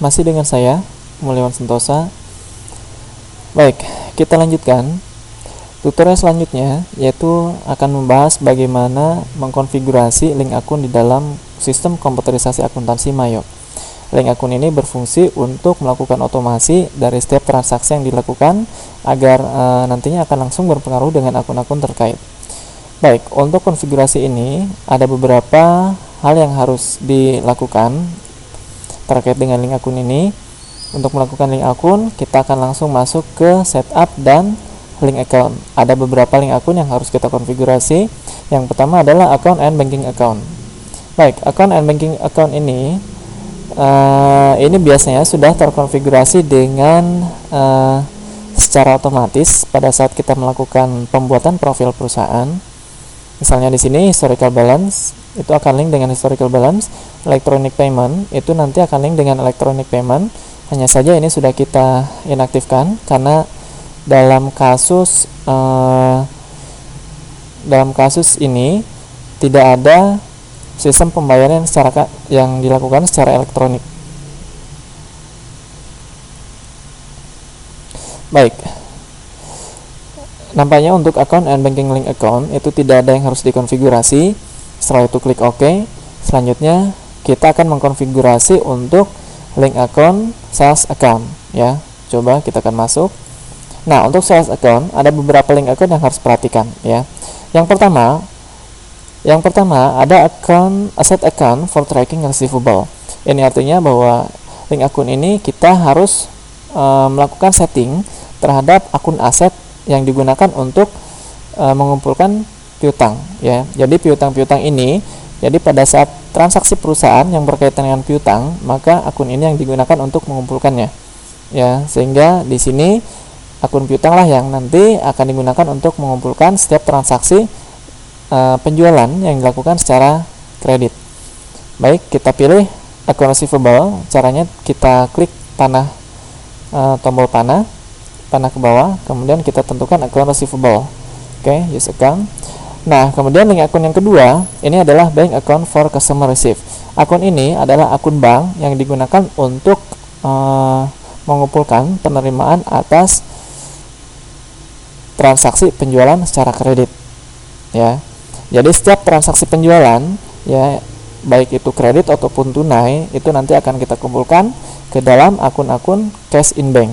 Masih dengan saya, Mulyawan Sentosa. Baik, kita lanjutkan. Tutorial selanjutnya yaitu akan membahas bagaimana mengkonfigurasi link akun di dalam sistem komputerisasi akuntansi Mayo. Link akun ini berfungsi untuk melakukan otomasi dari setiap transaksi yang dilakukan agar nantinya akan langsung berpengaruh dengan akun-akun terkait. Baik, untuk konfigurasi ini ada beberapa hal yang harus dilakukan terkait dengan link akun ini. Untuk melakukan link akun, kita akan langsung masuk ke setup dan link account. Ada beberapa link akun yang harus kita konfigurasi. Yang pertama adalah account and banking account. Baik, account and banking account ini biasanya sudah terkonfigurasi dengan secara otomatis pada saat kita melakukan pembuatan profil perusahaan. Misalnya di sini historical balance itu akan link dengan historical balance, electronic payment itu nanti akan link dengan electronic payment. Hanya saja ini sudah kita inaktifkan karena dalam kasus ini tidak ada sistem pembayaran yang dilakukan secara elektronik. Baik. Nampaknya untuk account and banking link account itu tidak ada yang harus dikonfigurasi. Setelah itu klik OK. Selanjutnya kita akan mengkonfigurasi untuk link account sales account ya. Coba kita akan masuk. Nah, untuk sales account ada beberapa link account yang harus perhatikan ya. Yang pertama ada asset account for tracking receivable. Ini artinya bahwa link akun ini kita harus melakukan setting terhadap akun aset yang digunakan untuk mengumpulkan piutang ya. Jadi piutang-piutang ini, jadi pada saat transaksi perusahaan yang berkaitan dengan piutang, maka akun ini yang digunakan untuk mengumpulkannya ya. Sehingga di sini akun piutang lah yang nanti akan digunakan untuk mengumpulkan setiap transaksi penjualan yang dilakukan secara kredit. Baik, kita pilih akun receivable. Caranya kita klik tombol panah ke bawah, kemudian kita tentukan akun receivable. Oke, use account. Nah, kemudian link akun yang kedua, ini adalah bank account for customer receive. Akun ini adalah akun bank yang digunakan untuk mengumpulkan penerimaan atas transaksi penjualan secara kredit. Ya. Jadi setiap transaksi penjualan, ya, baik itu kredit ataupun tunai, itu nanti akan kita kumpulkan ke dalam akun-akun cash in bank.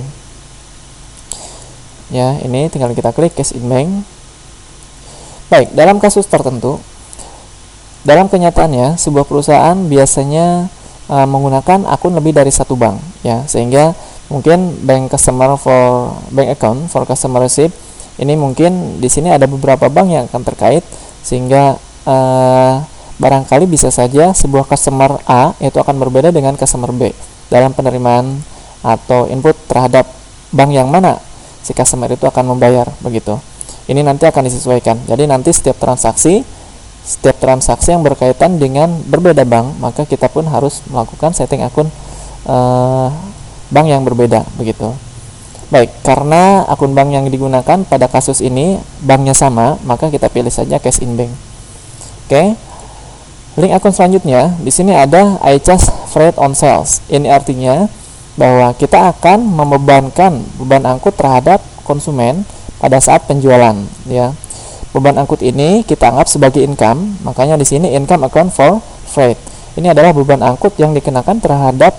Ya, ini tinggal kita klik cash in bank. Baik, dalam kasus tertentu, dalam kenyataannya sebuah perusahaan biasanya menggunakan akun lebih dari satu bank, ya, sehingga mungkin bank account for customer receive ini mungkin di sini ada beberapa bank yang akan terkait, sehingga barangkali bisa saja sebuah customer A itu akan berbeda dengan customer B dalam penerimaan atau input terhadap bank yang mana si customer itu akan membayar, begitu. Ini nanti akan disesuaikan. Jadi nanti setiap transaksi yang berkaitan dengan berbeda bank, maka kita pun harus melakukan setting akun bank yang berbeda, begitu. Baik, karena akun bank yang digunakan pada kasus ini banknya sama, maka kita pilih saja cash in bank. Oke. Link akun selanjutnya di sini ada iCharge freight on sales. Ini artinya bahwa kita akan membebankan beban angkut terhadap konsumen pada saat penjualan, ya. Beban angkut ini kita anggap sebagai income, makanya di sini income account for freight. Ini adalah beban angkut yang dikenakan terhadap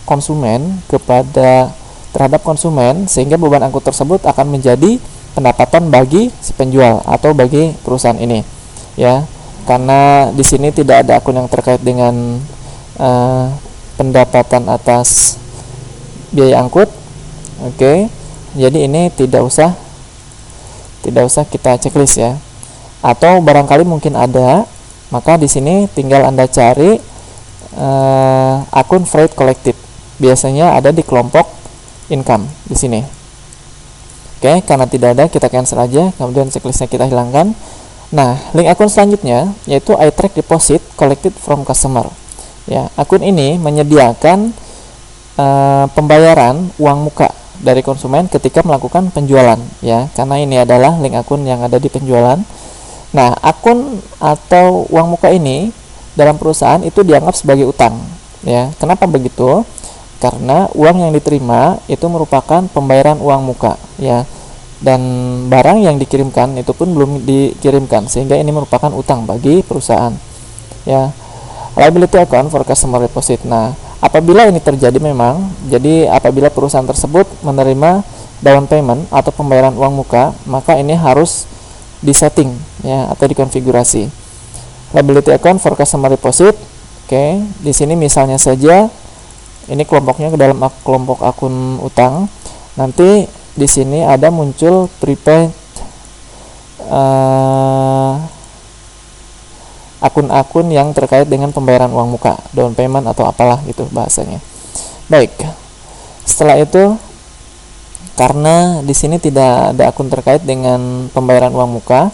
konsumen sehingga beban angkut tersebut akan menjadi pendapatan bagi si penjual atau bagi perusahaan ini, ya. Karena di sini tidak ada akun yang terkait dengan pendapatan atas biaya angkut. Oke. Jadi ini tidak usah kita checklist, ya. Atau barangkali mungkin ada, maka di sini tinggal Anda cari akun freight collected. Biasanya ada di kelompok income di sini. Oke, karena tidak ada kita cancel aja, kemudian checklistnya kita hilangkan. Nah, link akun selanjutnya yaitu iTrack deposit collected from customer. Ya, akun ini menyediakan pembayaran uang muka dari konsumen ketika melakukan penjualan, ya, karena ini adalah link akun yang ada di penjualan. Nah, akun atau uang muka ini dalam perusahaan itu dianggap sebagai utang, ya. Kenapa begitu? karena uang yang diterima itu merupakan pembayaran uang muka, ya, dan barang yang dikirimkan itu pun belum dikirimkan, sehingga ini merupakan utang bagi perusahaan, ya. Liability account for customer deposit. Nah, apabila ini terjadi memang, jadi apabila perusahaan tersebut menerima down payment atau pembayaran uang muka, maka ini harus disetting, ya, atau dikonfigurasi. Liability account for customer deposit. Oke, di sini misalnya saja ini kelompoknya ke dalam kelompok akun utang. Nanti di sini ada muncul prepaid akun-akun yang terkait dengan pembayaran uang muka, down payment atau apalah gitu bahasanya. Baik. Setelah itu, karena di sini tidak ada akun terkait dengan pembayaran uang muka,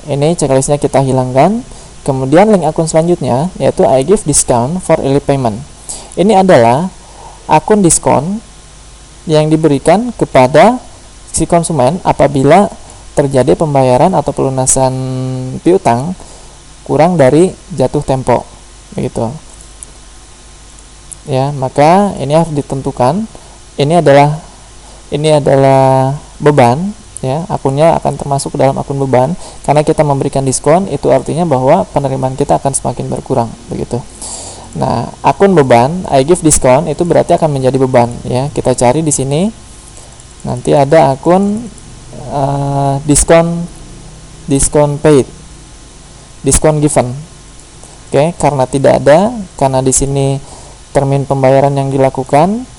ini checklistnya kita hilangkan. Kemudian link akun selanjutnya yaitu I give discount for early payment. Ini adalah akun diskon yang diberikan kepada si konsumen apabila terjadi pembayaran atau pelunasan piutang kurang dari jatuh tempo, begitu. Ya, maka ini harus ditentukan. Ini adalah beban, ya, akunnya akan termasuk dalam akun beban karena kita memberikan diskon, itu artinya bahwa penerimaan kita akan semakin berkurang, begitu. Nah, akun beban I give discount itu berarti akan menjadi beban, ya. Kita cari di sini. Nanti ada akun diskon paid, diskon given. Oke, karena tidak ada, karena di sini termin pembayaran yang dilakukan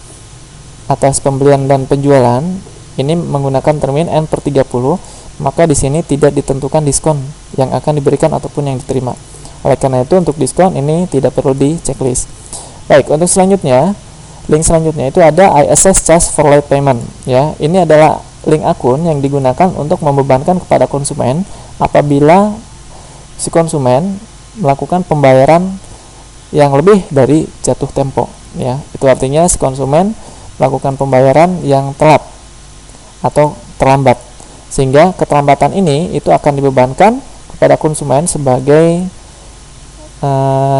atas pembelian dan penjualan ini menggunakan termin N/30, maka di sini tidak ditentukan diskon yang akan diberikan ataupun yang diterima. Oleh karena itu untuk diskon ini tidak perlu di checklist. Baik, untuk selanjutnya, link selanjutnya itu ada I assess charge for late payment, ya. Ini adalah link akun yang digunakan untuk membebankan kepada konsumen apabila si konsumen melakukan pembayaran yang lebih dari jatuh tempo, ya. Itu artinya si konsumen melakukan pembayaran yang telat atau terlambat, sehingga keterlambatan ini itu akan dibebankan kepada konsumen sebagai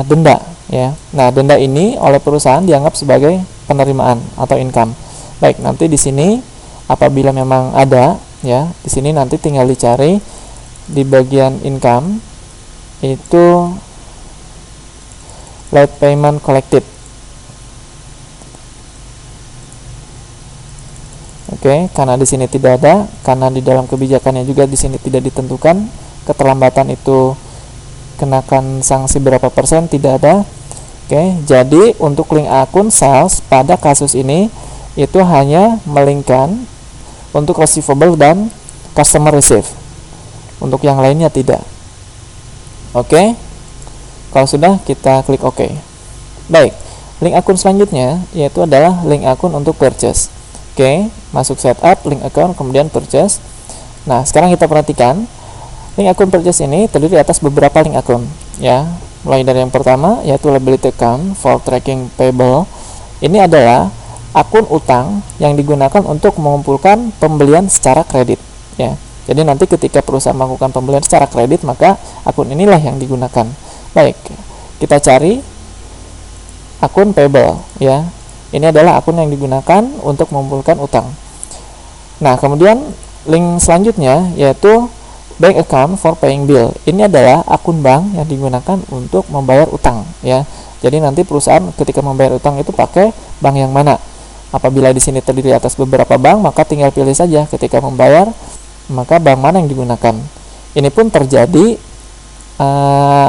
denda, ya. Nah, denda ini oleh perusahaan dianggap sebagai penerimaan atau income. Baik, nanti di sini apabila memang ada, ya, di sini nanti tinggal dicari di bagian income itu late payment collected. Oke, karena di sini tidak ada, karena di dalam kebijakannya juga di sini tidak ditentukan keterlambatan itu kenakan sanksi berapa persen, tidak ada. Oke, jadi untuk link akun sales pada kasus ini itu hanya melinkkan untuk receivable dan customer receive. Untuk yang lainnya tidak. Oke, kalau sudah kita klik OK. Baik, link akun selanjutnya yaitu adalah link akun untuk purchase. Oke, masuk setup, link account, kemudian purchase. Nah, sekarang kita perhatikan link akun purchase ini terdiri atas beberapa link akun, ya. Mulai dari yang pertama yaitu liability account for tracking payable. Ini adalah akun utang yang digunakan untuk mengumpulkan pembelian secara kredit, ya. Jadi nanti ketika perusahaan melakukan pembelian secara kredit, maka akun inilah yang digunakan. Baik, kita cari akun payable, ya. Ini adalah akun yang digunakan untuk mengumpulkan utang. Nah, kemudian link selanjutnya yaitu bank account for paying bill. Ini adalah akun bank yang digunakan untuk membayar utang, ya. Jadi nanti perusahaan ketika membayar utang itu pakai bank yang mana? Apabila di sini terdiri atas beberapa bank, maka tinggal pilih saja ketika membayar maka bank mana yang digunakan. Ini pun terjadi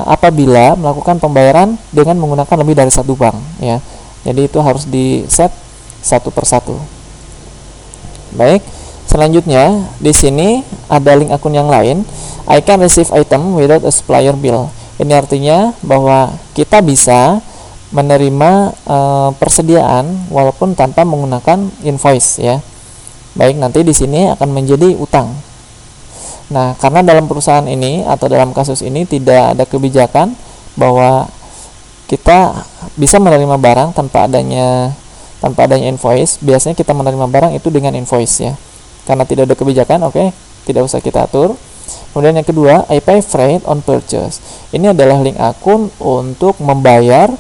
apabila melakukan pembayaran dengan menggunakan lebih dari satu bank, ya. Jadi itu harus di set satu persatu. Baik, selanjutnya di sini ada link akun yang lain. I can receive item without a supplier bill. Ini artinya bahwa kita bisa menerima persediaan walaupun tanpa menggunakan invoice, ya. Baik, nanti di sini akan menjadi utang. Nah, karena dalam perusahaan ini atau dalam kasus ini tidak ada kebijakan bahwa kita bisa menerima barang tanpa adanya invoice. Biasanya kita menerima barang itu dengan invoice, ya. Karena tidak ada kebijakan, oke, tidak usah kita atur. Kemudian yang kedua, I pay freight on purchase. Ini adalah link akun untuk membayar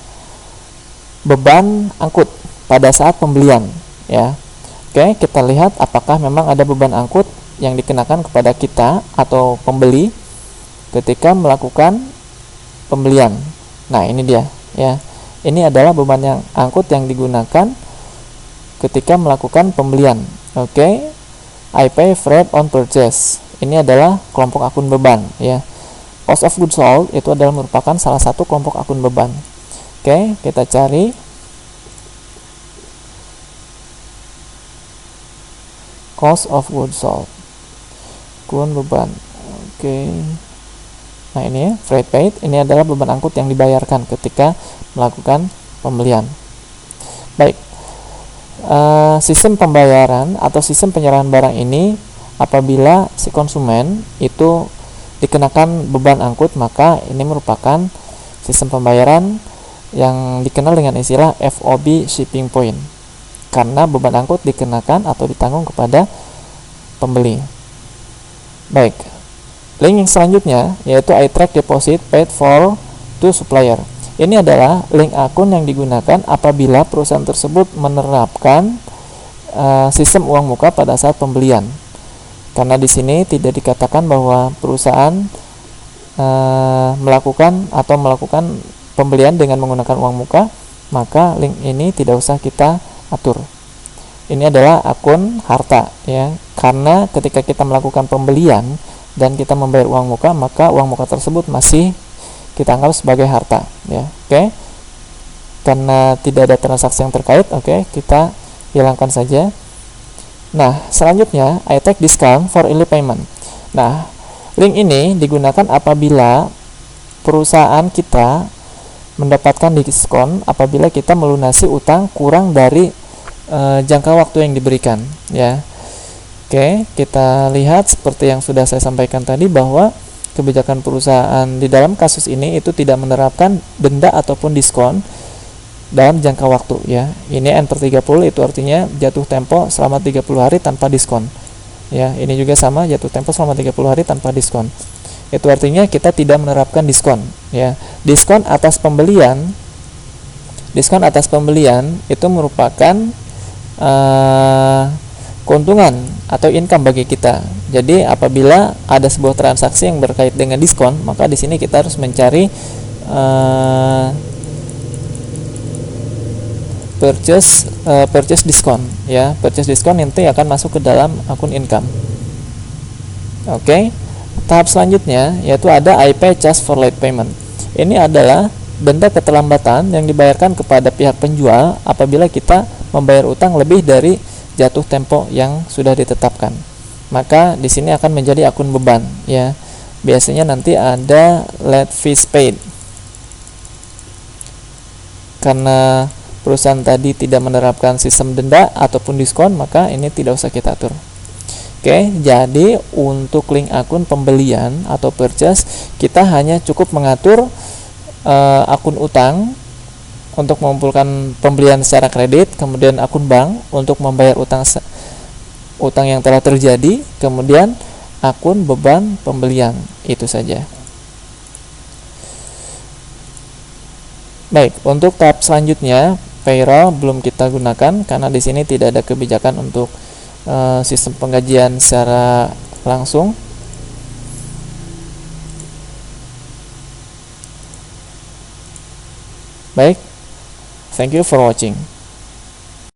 beban angkut pada saat pembelian, ya. Oke, kita lihat apakah memang ada beban angkut yang dikenakan kepada kita atau pembeli ketika melakukan pembelian. Nah, ini dia, ya. Ini adalah beban yang angkut yang digunakan ketika melakukan pembelian. Oke, I pay freight on purchase. Ini adalah kelompok akun beban, ya. Cost of goods sold itu adalah merupakan salah satu kelompok akun beban. Oke, kita cari cost of goods sold, akun beban. Oke, nah ini ya, freight paid, ini adalah beban angkut yang dibayarkan ketika melakukan pembelian. Baik, sistem pembayaran atau sistem penyerahan barang ini apabila si konsumen itu dikenakan beban angkut, maka ini merupakan sistem pembayaran yang dikenal dengan istilah FOB shipping point, karena beban angkut dikenakan atau ditanggung kepada pembeli. Baik, link yang selanjutnya yaitu I track deposit paid for to supplier. Ini adalah link akun yang digunakan apabila perusahaan tersebut menerapkan sistem uang muka pada saat pembelian. Karena di sini tidak dikatakan bahwa perusahaan melakukan pembelian dengan menggunakan uang muka, maka link ini tidak usah kita atur. Ini adalah akun harta, ya. Karena ketika kita melakukan pembelian dan kita membayar uang muka, maka uang muka tersebut masih kita anggap sebagai harta, ya. Oke. Karena tidak ada transaksi yang terkait, oke, kita hilangkan saja. Nah, selanjutnya I take discount for early payment. Nah, link ini digunakan apabila perusahaan kita mendapatkan diskon apabila kita melunasi utang kurang dari jangka waktu yang diberikan, ya. Oke, kita lihat seperti yang sudah saya sampaikan tadi bahwa kebijakan perusahaan di dalam kasus ini itu tidak menerapkan denda ataupun diskon dalam jangka waktu, ya. Ini N/30 itu artinya jatuh tempo selama 30 hari tanpa diskon. Ya, ini juga sama, jatuh tempo selama 30 hari tanpa diskon. Itu artinya kita tidak menerapkan diskon, ya. Diskon atas pembelian itu merupakan keuntungan atau income bagi kita. Jadi apabila ada sebuah transaksi yang berkait dengan diskon, maka di sini kita harus mencari purchase diskon, ya. Purchase diskon nanti akan masuk ke dalam akun income. Oke. Tahap selanjutnya yaitu ada I pay charge for late payment. Ini adalah denda keterlambatan yang dibayarkan kepada pihak penjual apabila kita membayar utang lebih dari jatuh tempo yang sudah ditetapkan. Maka di sini akan menjadi akun beban, ya. Biasanya nanti ada late fees paid. Karena perusahaan tadi tidak menerapkan sistem denda ataupun diskon, maka ini tidak usah kita atur. Oke, jadi untuk link akun pembelian atau purchase, kita hanya cukup mengatur akun utang untuk mengumpulkan pembelian secara kredit, kemudian akun bank untuk membayar utang yang telah terjadi, kemudian akun beban pembelian. Itu saja. Baik, untuk tahap selanjutnya payroll belum kita gunakan karena di sini tidak ada kebijakan untuk sistem penggajian secara langsung. Baik, thank you for watching.